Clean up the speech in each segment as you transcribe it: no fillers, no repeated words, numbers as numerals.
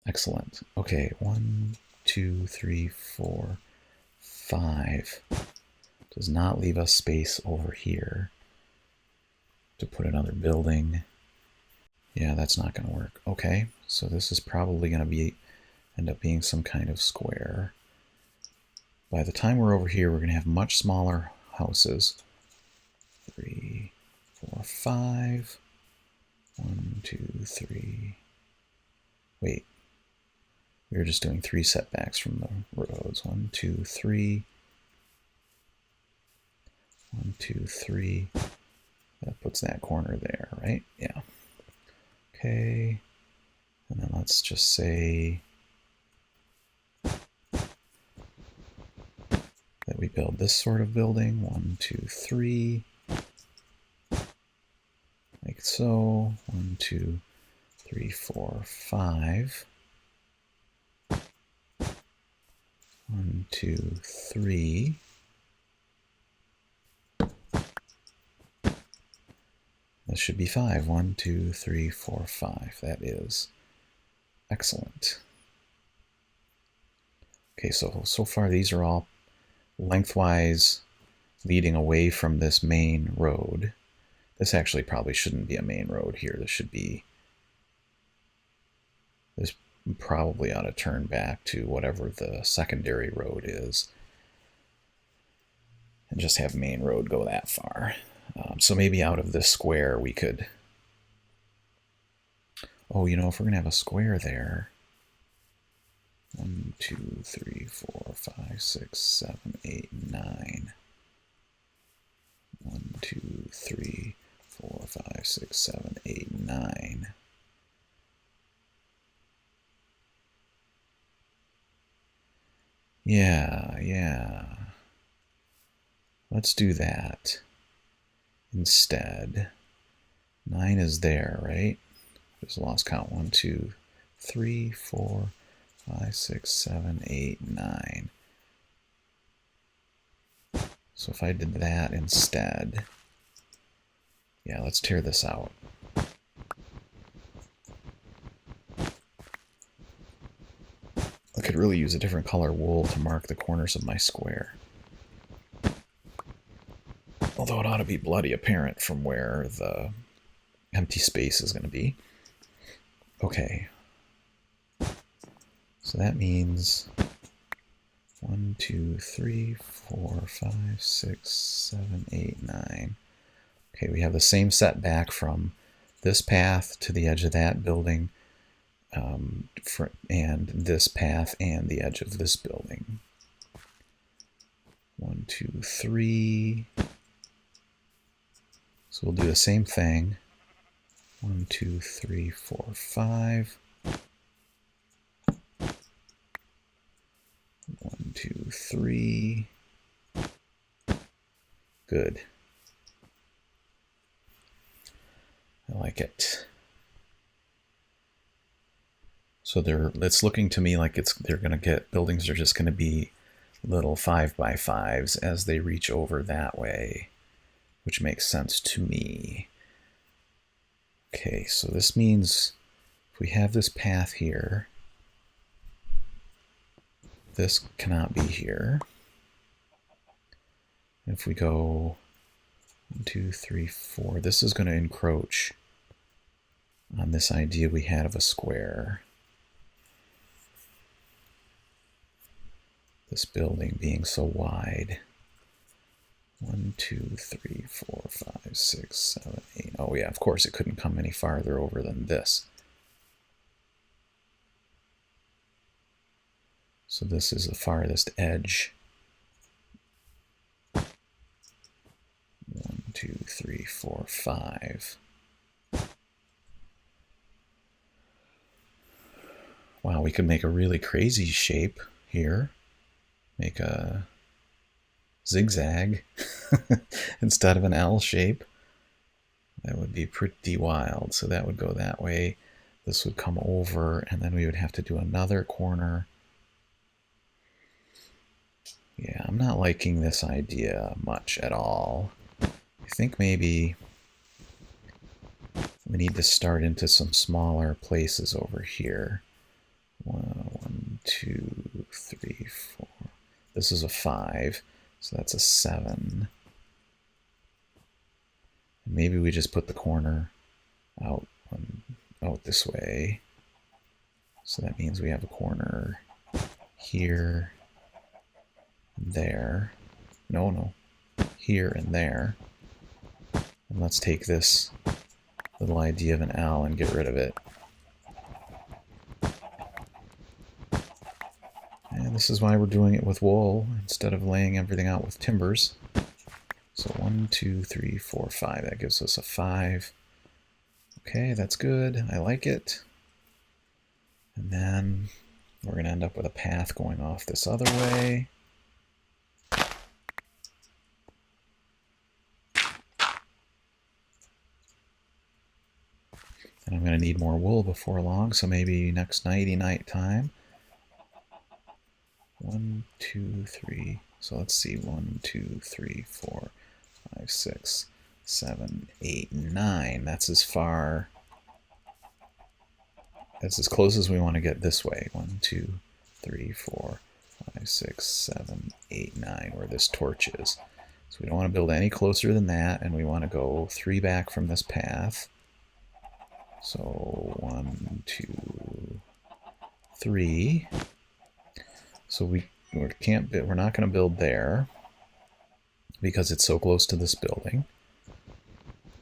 Excellent. Okay, 1, 2, 3, 4, 5. Does not leave us space over here to put another building. Yeah, that's not going to work. Okay, so this is probably going to end up being some kind of square. By the time we're over here, we're going to have much smaller houses. 3, 4, 5. 1, 2, 3. Wait. We were just doing 3 setbacks from the roads. 1, 2, 3. 1, 2, 3. That puts that corner there, right? Yeah. Okay. And then let's just say that we build this sort of building. 1, 2, 3. Like so. 1, 2, 3, 4, 5. 1, 2, 3. This should be 5. 1, 2, 3, 4, 5. That is excellent. Okay, so far these are all lengthwise leading away from this main road. This actually probably shouldn't be a main road here. This probably ought to turn back to whatever the secondary road is and just have main road go that far. So maybe out of this square we could... Oh, you know, if we're going to have a square there... 1, 2, 3, 4, 5, 6, 7, 8, 9. 1, 2, 3, 4, 5, 6, 7, 8, 9. Yeah. Let's do that instead. 9 is there, right? Just lost count. 1, 2, 3, 4, 5, 6, 7, 8, 9. So if I did that instead, yeah, let's tear this out. I could really use a different color wool to mark the corners of my square. Although it ought to be bloody apparent from where the empty space is going to be. Okay. So that means 1, 2, 3, 4, 5, 6, 7, 8, 9. Okay, we have the same setback from this path to the edge of that building, and this path and the edge of this building. 1, 2, 3. So we'll do the same thing. 1, 2, 3, 4, 5. 1, 2, 3. Good. I like it. So it's looking to me like they're going to get, buildings are just going to be little 5x5s as they reach over that way, which makes sense to me. Okay, so this means if we have this path here, this cannot be here. If we go 1, 2, 3, 4, this is going to encroach on this idea we had of a square. This building being so wide. 1, 2, 3, 4, 5, 6, 7, 8. Oh yeah, of course it couldn't come any farther over than this. So this is the farthest edge. 1, 2, 3, 4, 5. Wow, we could make a really crazy shape here. Make a zigzag instead of an L shape. That would be pretty wild. So that would go that way. This would come over, and then we would have to do another corner. Yeah, I'm not liking this idea much at all. I think maybe we need to start into some smaller places over here. 2, 3, 4. This is a 5, so that's a 7. Maybe we just put the corner out this way. So that means we have a corner here, and there. No. Here and there. And let's take this little idea of an L and get rid of it. And this is why we're doing it with wool instead of laying everything out with timbers. So 1, 2, 3, 4, 5. That gives us a 5. Okay, that's good. I like it. And then we're going to end up with a path going off this other way. And I'm going to need more wool before long, so maybe next night time. 1, 2, 3. So let's see. 1, 2, 3, 4, 5, 6, 7, 8, 9. That's as far. That's as close as we want to get this way. 1, 2, 3, 4, 5, 6, 7, 8, 9, where this torch is. So we don't want to build any closer than that, and we want to go 3 back from this path. So 1, 2, 3. So we're not going to build there because it's so close to this building.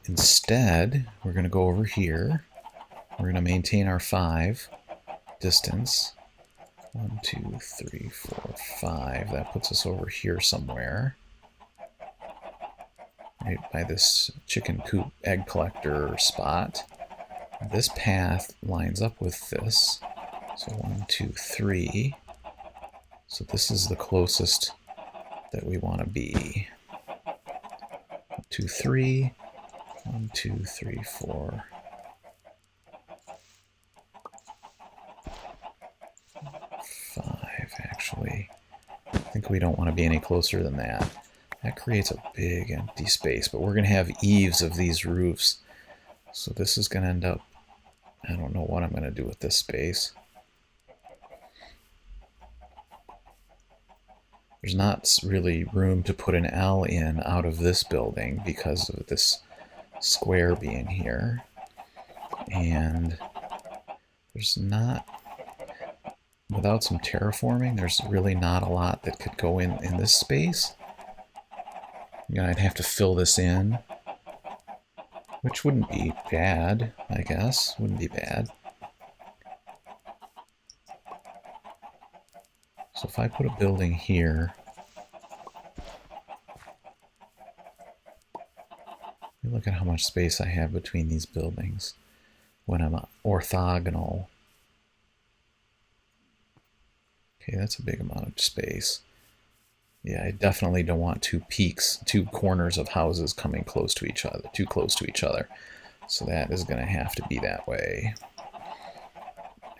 Instead, we're going to go over here. We're going to maintain our 5 distance. 1, 2, 3, 4, 5. That puts us over here somewhere. Right by this chicken coop egg collector spot. This path lines up with this. So 1, 2, 3. So this is the closest that we want to be. 1, 2, 3. 1, 2, 3, 4. 5, actually. I think we don't want to be any closer than that. That creates a big empty space, but we're going to have eaves of these roofs. So this is going to end up, I don't know what I'm going to do with this space. There's not really room to put an L in out of this building because of this square being here. And there's not, without some terraforming, there's really not a lot that could go in this space. I'd have to fill this in, which wouldn't be bad, I guess. Wouldn't be bad. So if I put a building here, look at how much space I have between these buildings when I'm orthogonal. Okay, that's a big amount of space. Yeah, I definitely don't want 2 peaks, 2 corners of houses coming close to each other, too close to each other. So that is going to have to be that way.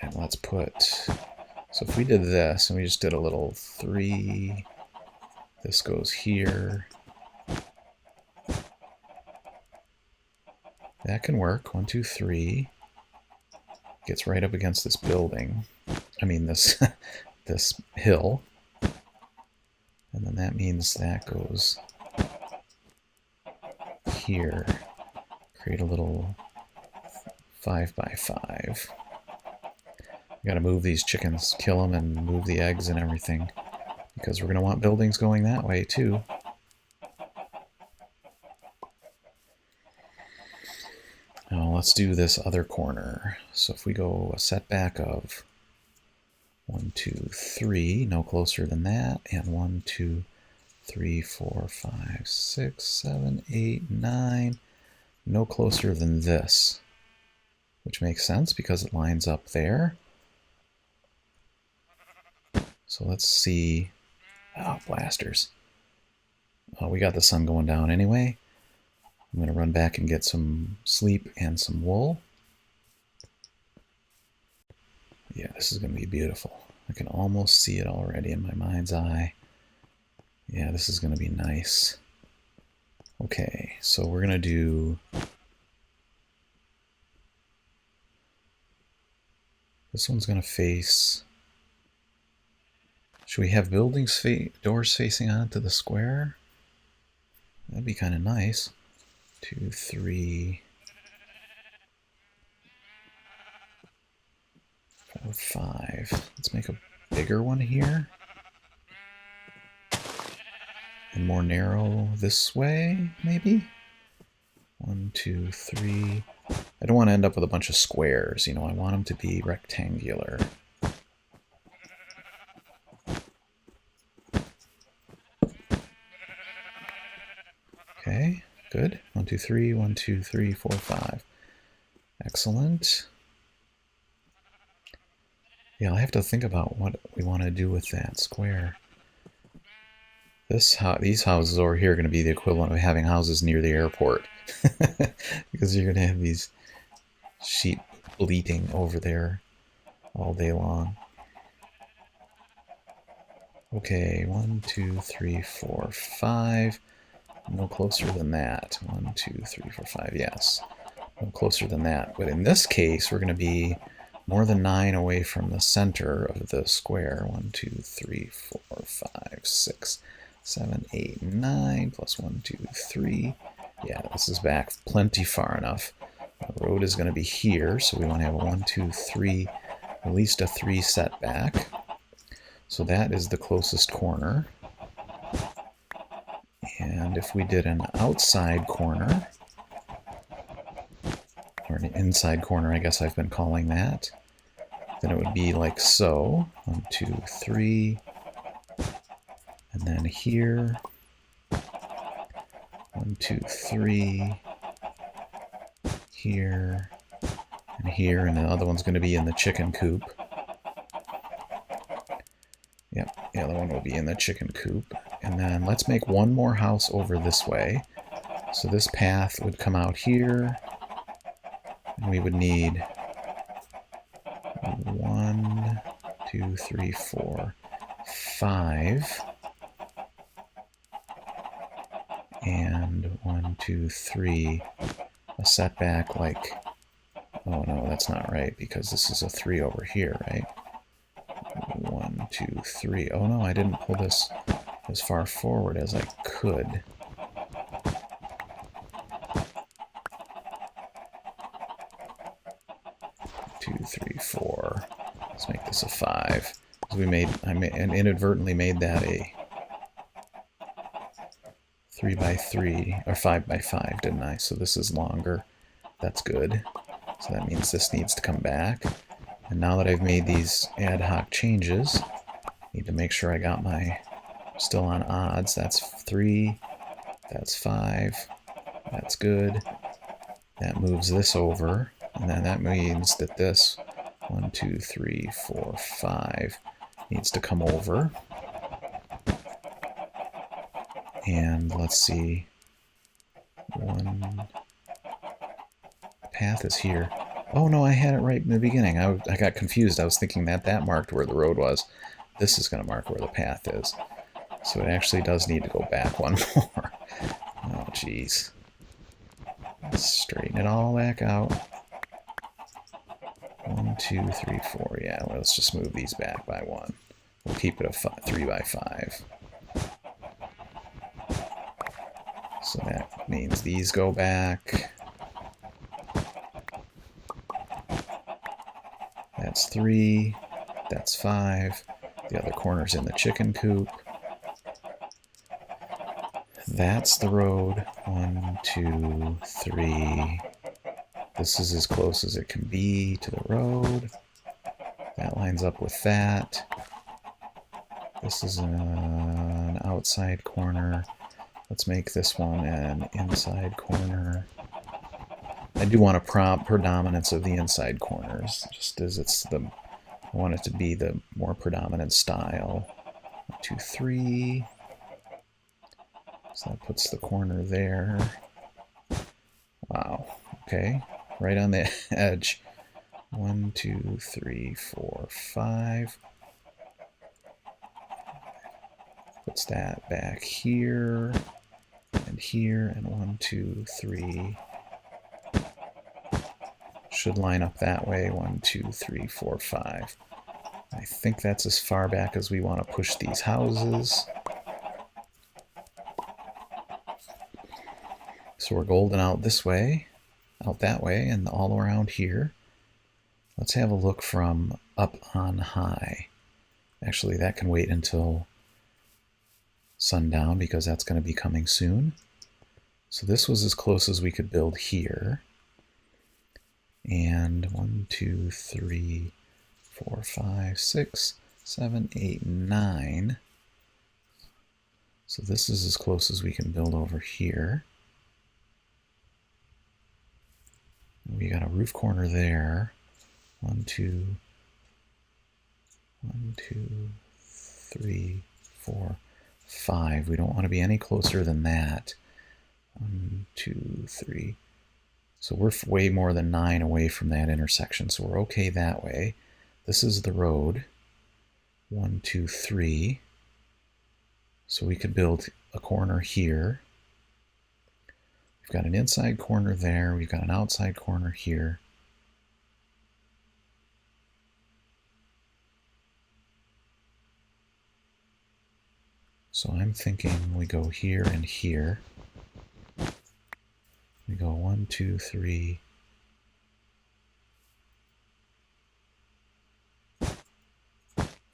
And let's put, so if we did this and we just did a little 3, this goes here. That can work. 1, 2, 3. Gets right up against this building. I mean this this hill. And then that means that goes here. Create a little 5 by 5. We got to move these chickens, kill them, and move the eggs and everything, because we're going to want buildings going that way too. Now let's do this other corner. So if we go a setback of 1, 2, 3, no closer than that, and 1, 2, 3, 4, 5, 6, 7, 8, 9, no closer than this, which makes sense because it lines up there. So let's see. Oh, blasters. Oh, we got the sun going down anyway. I'm going to run back and get some sleep and some wool. Yeah, this is going to be beautiful. I can almost see it already in my mind's eye. Yeah, this is going to be nice. Okay, so we're going to do... This one's going to face Should we have doors facing onto the square? That'd be kind of nice. 2, 3, 4, 5. Let's make a bigger one here. And more narrow this way, maybe? 1, 2, 3. I don't want to end up with a bunch of squares, you know, I want them to be rectangular. Okay, good. 1, 2, 3, 1, 2, 3, 4, 5. Excellent. Yeah, I'll have to think about what we want to do with that square. These houses over here are going to be the equivalent of having houses near the airport. Because you're going to have these sheep bleating over there all day long. Okay, 1, 2, 3, 4, 5. No closer than that. 1, 2, 3, 4, 5. Yes. No closer than that. But in this case, we're going to be more than 9 away from the center of the square. 1, 2, 3, 4, 5, 6, 7, 8, 9. Plus 1, 2, 3. Yeah, this is back plenty far enough. The road is going to be here, so we want to have a 1, 2, 3, at least a 3 setback. So that is the closest corner. And if we did an outside corner, or an inside corner, I guess I've been calling that, then it would be like so. 1, 2, 3. And then here. 1, 2, 3. Here. And here. And the other one's going to be in the chicken coop. Yep, the other one will be in the chicken coop. And then let's make one more house over this way. So this path would come out here. And we would need 1, 2, 3, 4, 5. And 1, 2, 3. A setback like... Oh no, that's not right, because this is a 3 over here, right? 1, 2, 3. Oh no, I didn't pull this as far forward as I could. Two, 3, 4. Let's make this a 5. I inadvertently made that a 3 by 3 or 5 by 5, didn't I? So this is longer. That's good. So that means this needs to come back. And now that I've made these ad hoc changes, I need to make sure I got my still on odds. That's 3. That's 5. That's good. That moves this over. And then that means that this 1, 2, 3, 4, 5 needs to come over. And let's see. Path is here. Oh no, I had it right in the beginning. I got confused. I was thinking that marked where the road was. This is going to mark where the path is. So it actually does need to go back one more. Oh, jeez. Let's straighten it all back out. 1, 2, 3, 4. Yeah, well, let's just move these back by 1. We'll keep it a 3 by 5. So that means these go back. That's 3. That's 5. The other corner's in the chicken coop. That's the road. 1, 2, 3. This is as close as it can be to the road. That lines up with that. This is an outside corner. Let's make this one an inside corner. I do want a predominance of the inside corners, just as I want it to be the more predominant style. 1, 2, 3. So that puts the corner there. Wow. Okay. Right on the edge. 1, 2, 3, 4, 5. Puts that back here and here, and 1, 2, 3. Should line up that way. 1, 2, 3, 4, 5. I think that's as far back as we want to push these houses. So we're golden out this way, out that way, and all around here. Let's have a look from up on high. Actually, that can wait until sundown because that's going to be coming soon. So this was as close as we could build here. And 1, 2, 3, 4, 5, 6, 7, 8, 9. So this is as close as we can build over here. We got a roof corner there. 1, 2, 3, 4, 5. We don't want to be any closer than that. 1, 2, 3. So we're way more than 9 away from that intersection, so we're okay that way. This is the road. 1, 2, 3. So we could build a corner here. We've got an inside corner there. We've got an outside corner here. So I'm thinking we go here and here. We go 1, 2, 3.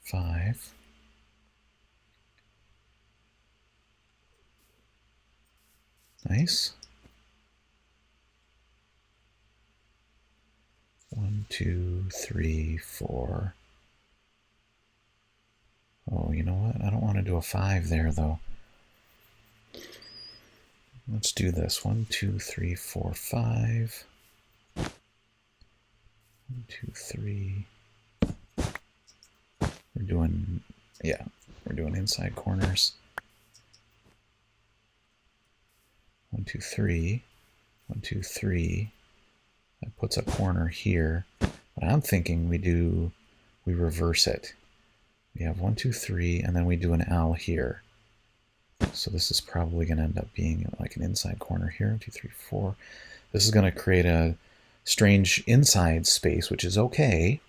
5. Nice. 1, 2, 3, 4. Oh, you know what? I don't want to do a 5 there, though. Let's do this. 1, 2, 3, 4, 5. 1, 2, 3. We're doing inside corners. 1, 2, 3. 1, 2, 3. That puts a corner here. But I'm thinking we reverse it. We have 1, 2, 3, and then we do an L here. So this is probably going to end up being like an inside corner here. 1, 2, 3, 4. This is going to create a strange inside space, which is okay.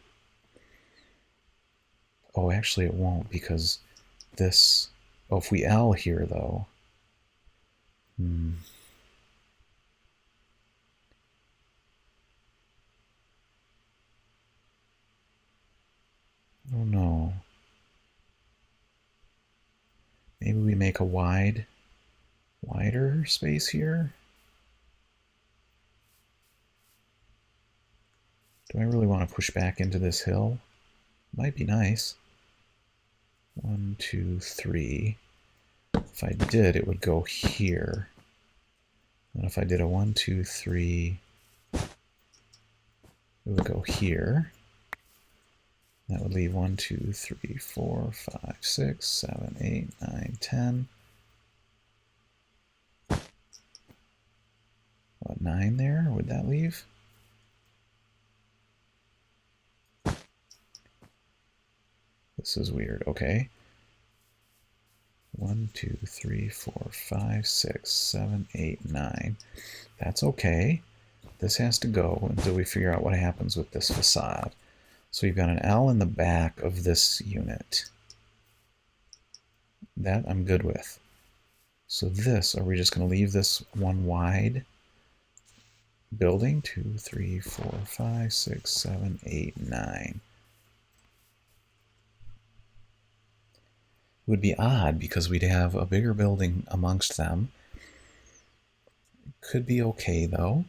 Oh, actually it won't, because this... Oh, if we L here, though... Oh no. Maybe we make a wider space here? Do I really want to push back into this hill? Might be nice. 1, 2, 3. If I did, it would go here. And if I did a 1, 2, 3, it would go here. That would leave 1, 2, 3, 4, 5, 6, 7, 8, 9, 10. What, 9 there? Would that leave? This is weird. Okay. 1, 2, 3, 4, 5, 6, 7, 8, 9. That's okay. This has to go until we figure out what happens with this facade. So we've got an L in the back of this unit. That I'm good with. So this, are we just going to leave this one wide building? 2, 3, 4, 5, 6, 7, 8, 9. Would be odd because we'd have a bigger building amongst them. Could be okay though.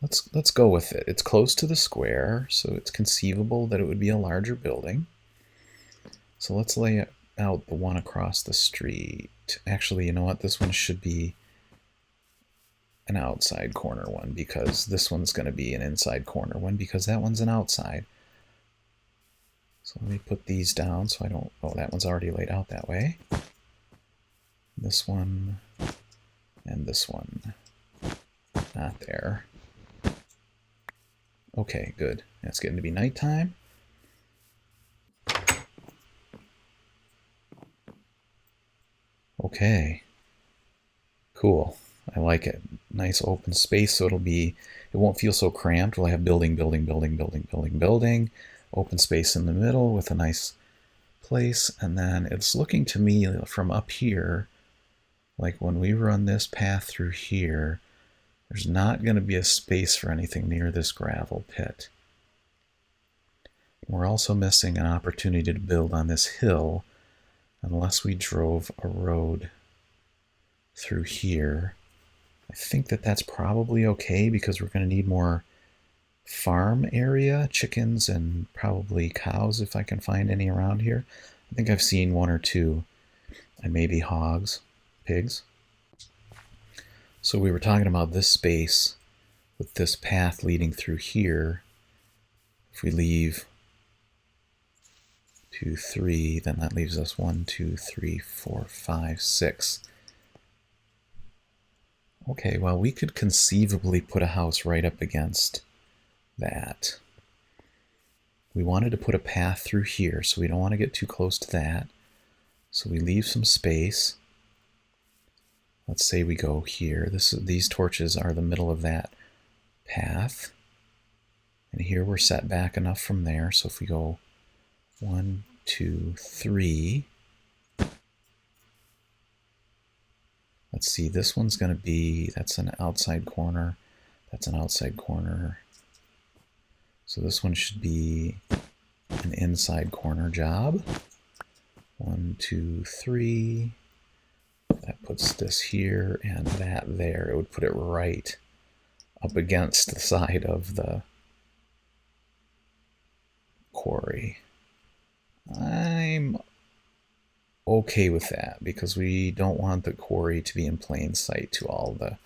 Let's go with it. It's close to the square, so it's conceivable that it would be a larger building. So let's lay out the one across the street. Actually, you know what? This one should be an outside corner one because this one's going to be an inside corner one because that one's an outside. So let me put these down so I don't... Oh, that one's already laid out that way. This one and this one. Not there. Okay, good. It's getting to be nighttime. Okay. Cool. I like it. nice open space, so it won't feel so cramped. We'll have building, building, building, building, building, building, open space in the middle with a nice place. And then it's looking to me from up here, like when we run this path through here, there's not going to be a space for anything near this gravel pit. We're also missing an opportunity to build on this hill unless we drove a road through here. I think that that's probably okay because we're going to need more farm area, chickens and probably cows if I can find any around here. I think I've seen one or two, and maybe hogs, pigs. So we were talking about this space with this path leading through here. If we leave 2, 3, then that leaves us 1, 2, 3, 4, 5, 6. Okay, well, we could conceivably put a house right up against that. We wanted to put a path through here, so we don't want to get too close to that. So we leave some space. Let's say we go here. These torches are the middle of that path. And here we're set back enough from there. So if we go 1, 2, 3. Let's see, this one's going to be, that's an outside corner. That's an outside corner. So this one should be an inside corner job. 1, 2, 3. That puts this here and that there. It would put it right up against the side of the quarry. I'm okay with that because we don't want the quarry to be in plain sight to all the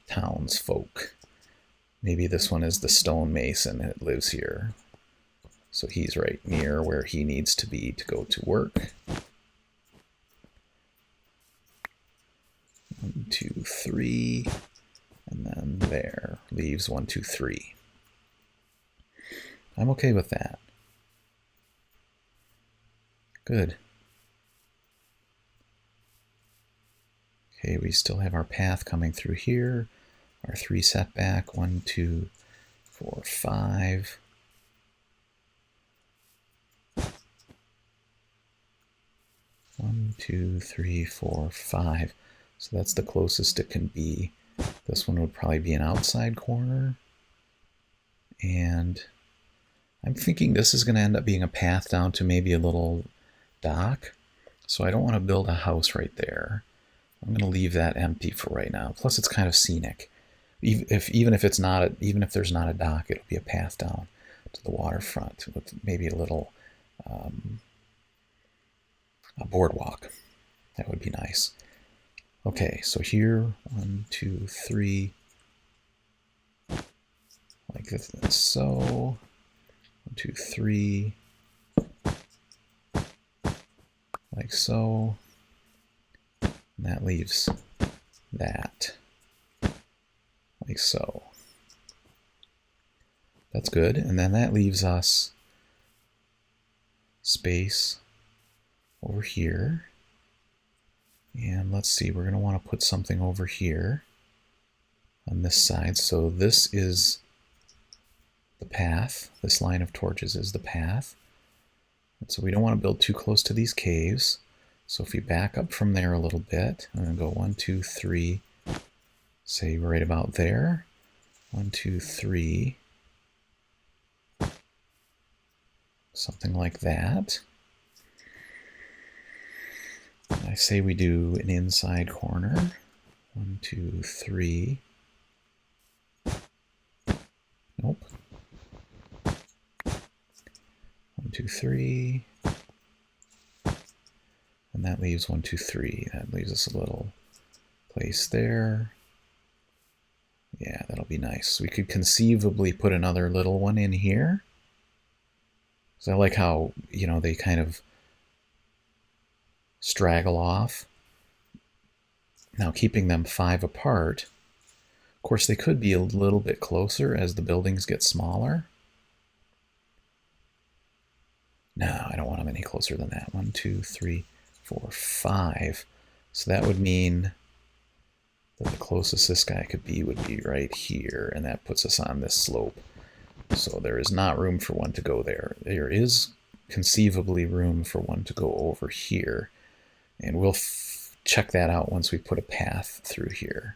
townsfolk. Maybe this one is the stonemason that lives here. So he's right near where he needs to be to go to work. 1, 2, 3, and then there leaves 1, 2, 3. I'm okay with that. Good. Okay, we still have our path coming through here. Our 3 setback, 1, 2, 4, 5. One, 2, 3, 4, 5. So that's the closest it can be. This one would probably be an outside corner. And I'm thinking this is going to end up being a path down to maybe a little dock. So I don't want to build a house right there. I'm going to leave that empty for right now. Plus it's kind of scenic. Even if there's not a dock, it'll be a path down to the waterfront with maybe a little a boardwalk. That would be nice. Okay, so here, 1, 2, 3, like this, so 1, 2, 3, like so, and that leaves that, like so. That's good, and then that leaves us space over here. And let's see, we're going to want to put something over here on this side. So this is the path. This line of torches is the path. And so we don't want to build too close to these caves. So if we back up from there a little bit, I'm going to go 1, 2, 3, say right about there. 1, 2, 3. Something like that. I say we do an inside corner. 1, 2, 3. Nope. 1, 2, 3. And that leaves 1, 2, 3. That leaves us a little place there. Yeah, that'll be nice. We could conceivably put another little one in here. So I like how, you know, they kind of straggle off. Now keeping them 5 apart, of course they could be a little bit closer as the buildings get smaller. No, I don't want them any closer than that. 1, 2, 3, 4, 5. So that would mean the closest this guy could be would be right here, and that puts us on this slope. So there is not room for one to go there. There is conceivably room for one to go over here, and we'll check that out once we put a path through here.